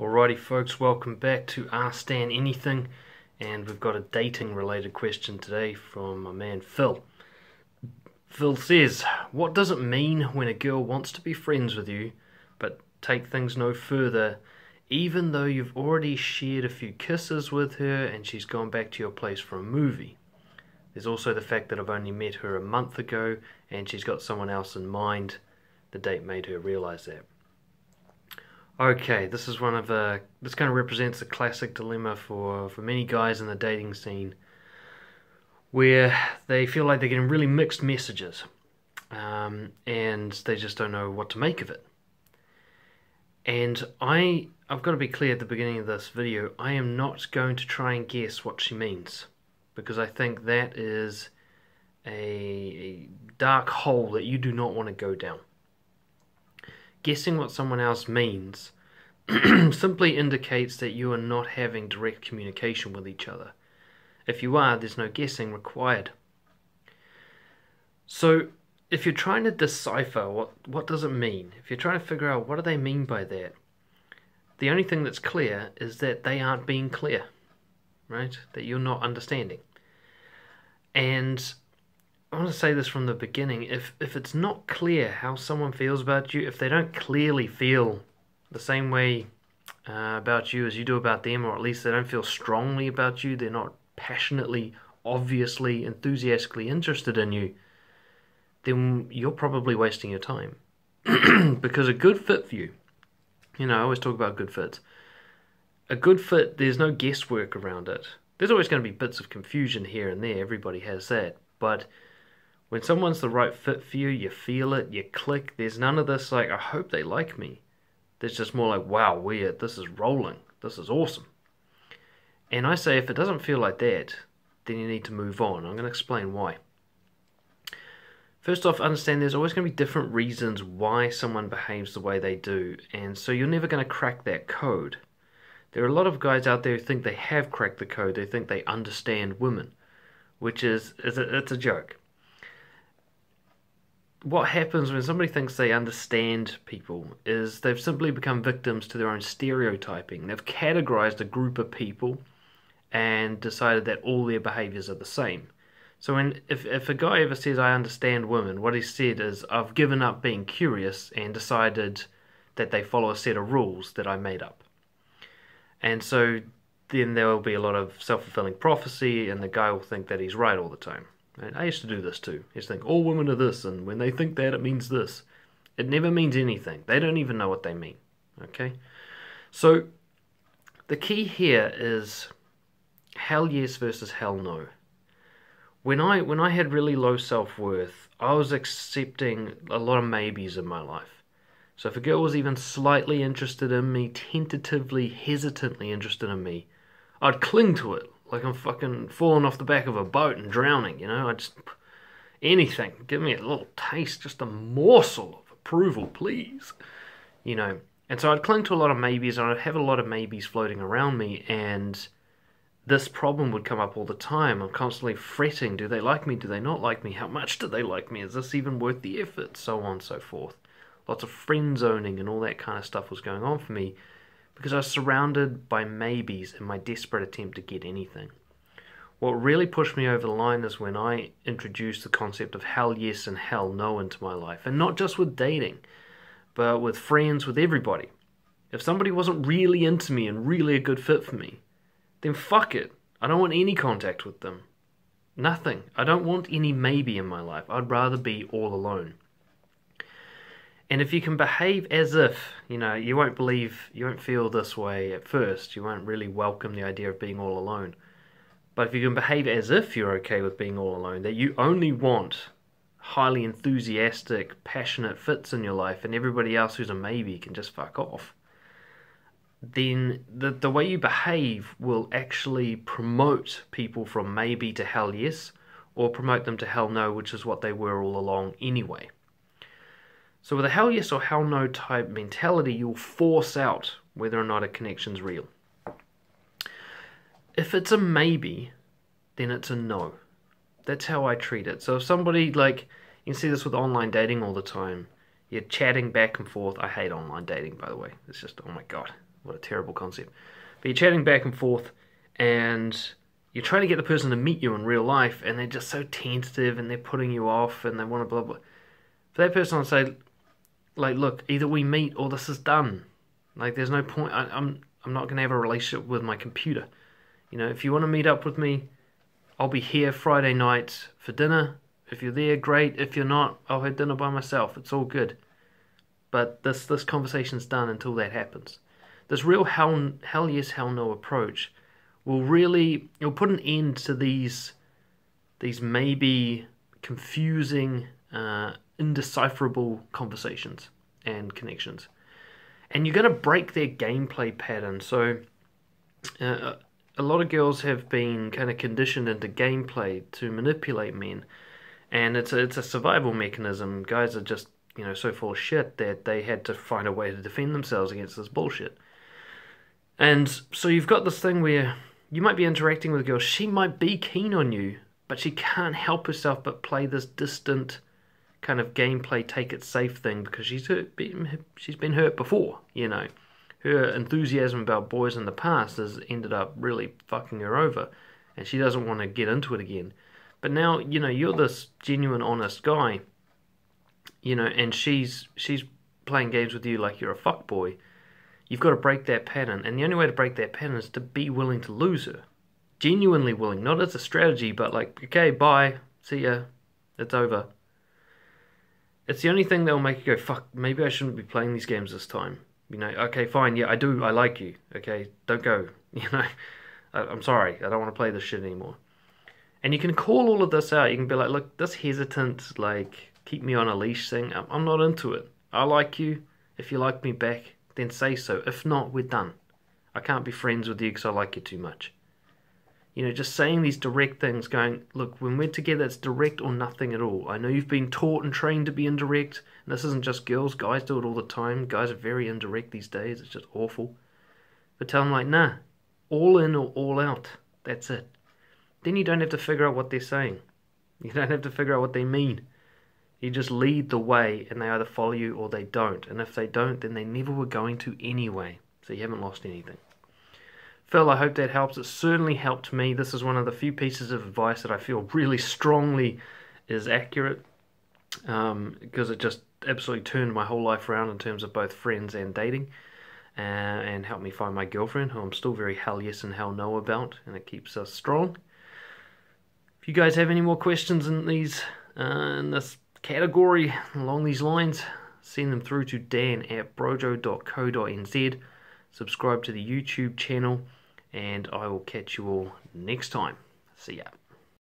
Alrighty folks, welcome back to Ask Stan Anything, and we've got a dating related question today from my man Phil. Phil says, what does it mean when a girl wants to be friends with you but take things no further even though you've already shared a few kisses with her and she's gone back to your place for a movie? There's also the fact that I've only met her a month ago and she's got someone else in mind. The date made her realise that. Okay, this is this kind of represents a classic dilemma for many guys in the dating scene, where they feel like they're getting really mixed messages, and they just don't know what to make of it. And I've got to be clear at the beginning of this video, I am not going to try and guess what she means, because I think that is a dark hole that you do not want to go down. Guessing what someone else means simply indicates that you are not having direct communication with each other. If you are, there's no guessing required. So, if you're trying to decipher what does it mean, if you're trying to figure out what do they mean by that, the only thing that's clear is that they aren't being clear, right? That you're not understanding. And I want to say this from the beginning, if it's not clear how someone feels about you, if they don't clearly feel the same way about you as you do about them, or at least they don't feel strongly about you, they're not passionately, obviously, enthusiastically interested in you, then you're probably wasting your time. Because a good fit for you, I always talk about good fits. A good fit, there's no guesswork around it. There's always going to be bits of confusion here and there, everybody has that, but when someone's the right fit for you, you feel it, you click, there's none of this like, I hope they like me. There's just more like, wow, weird, this is rolling, this is awesome. And I say if it doesn't feel like that, then you need to move on. I'm going to explain why. First off, understand there's always going to be different reasons why someone behaves the way they do, and so you're never going to crack that code. There are a lot of guys out there who think they have cracked the code, they think they understand women, which it's a joke. What happens when somebody thinks they understand people is they've simply become victims to their own stereotyping. They've categorized a group of people and decided that all their behaviors are the same. So if a guy ever says, I understand women, what he said is, I've given up being curious and decided that they follow a set of rules that I made up. And so then there will be a lot of self-fulfilling prophecy, and the guy will think that he's right all the time. And I used to do this too. I used to think, all women are this, and when they think that, it means this. It never means anything. They don't even know what they mean. Okay? So, the key here is hell yes versus hell no. When I had really low self-worth, I was accepting a lot of maybes in my life. So if a girl was even slightly interested in me, tentatively, hesitantly interested in me, I'd cling to it. Like I'm fucking falling off the back of a boat and drowning, I just... anything. Give me a little taste, just a morsel of approval, please. And so I'd cling to a lot of maybes, and I'd have a lot of maybes floating around me, and this problem would come up all the time. I'm constantly fretting, do they like me, do they not like me, how much do they like me, is this even worth the effort, so on and so forth. Lots of friend zoning and all that kind of stuff was going on for me, because I was surrounded by maybes in my desperate attempt to get anything. What really pushed me over the line is when I introduced the concept of hell yes and hell no into my life. And not just with dating, but with friends, with everybody. If somebody wasn't really into me and really a good fit for me, then fuck it. I don't want any contact with them. Nothing. I don't want any maybe in my life. I'd rather be all alone. And if you can behave as if, you won't feel this way at first. You won't really welcome the idea of being all alone. But if you can behave as if you're okay with being all alone, that you only want highly enthusiastic, passionate fits in your life, and everybody else who's a maybe can just fuck off, then the way you behave will actually promote people from maybe to hell yes, or promote them to hell no, which is what they were all along anyway. So with a hell yes or hell no type mentality, you'll force out whether or not a connection's real. If it's a maybe, then it's a no. That's how I treat it. So if somebody, you can see this with online dating all the time. You're chatting back and forth. I hate online dating, by the way. It's just, oh my god. What a terrible concept. But you're chatting back and forth, and you're trying to get the person to meet you in real life, and they're just so tentative, and they're putting you off, and they want to blah blah. For that person, I'd say, like, look, either we meet or this is done. Like, there's no point. I'm not gonna have a relationship with my computer. You know, if you want to meet up with me, I'll be here Friday night for dinner. If you're there, great. If you're not, I'll have dinner by myself. It's all good. But this conversation's done until that happens. This real hell yes, hell no approach it'll put an end to these maybe confusing, indecipherable conversations and connections. And you're going to break their gameplay pattern. So a lot of girls have been kind of conditioned into gameplay to manipulate men. And it's a survival mechanism. Guys are just, so full of shit that they had to find a way to defend themselves against this bullshit. And so you've got this thing where you might be interacting with a girl, she might be keen on you, but she can't help herself but play this distant kind of gameplay take it safe thing because she's been hurt before, Her enthusiasm about boys in the past has ended up really fucking her over, and she doesn't want to get into it again. But now, you're this genuine, honest guy, and she's playing games with you like you're a fuckboy. You've got to break that pattern, and the only way to break that pattern is to be willing to lose her. Genuinely willing, not as a strategy, but like, okay, bye, see ya, it's over. It's the only thing that will make you go, fuck, maybe I shouldn't be playing these games this time. Okay, fine, yeah, I like you, okay, don't go, I'm sorry, I don't want to play this shit anymore. And you can call all of this out. You can be like, look, this hesitant, like, keep me on a leash thing, I'm not into it. I like you. If you like me back, then say so. If not, we're done. I can't be friends with you because I like you too much. Just saying these direct things, going, look, when we're together, it's direct or nothing at all. I know you've been taught and trained to be indirect. And this isn't just girls. Guys do it all the time. Guys are very indirect these days. It's just awful. But tell them, like, nah, all in or all out. That's it. Then you don't have to figure out what they're saying. You don't have to figure out what they mean. You just lead the way, and they either follow you or they don't. And if they don't, then they never were going to anyway. So you haven't lost anything. Phil, I hope that helps. It certainly helped me. This is one of the few pieces of advice that I feel really strongly is accurate. Because it just absolutely turned my whole life around in terms of both friends and dating. And helped me find my girlfriend, who I'm still very hell yes and hell no about. And it keeps us strong. If you guys have any more questions in this category along these lines, send them through to dan@brojo.co.nz. Subscribe to the YouTube channel, and I will catch you all next time. See ya.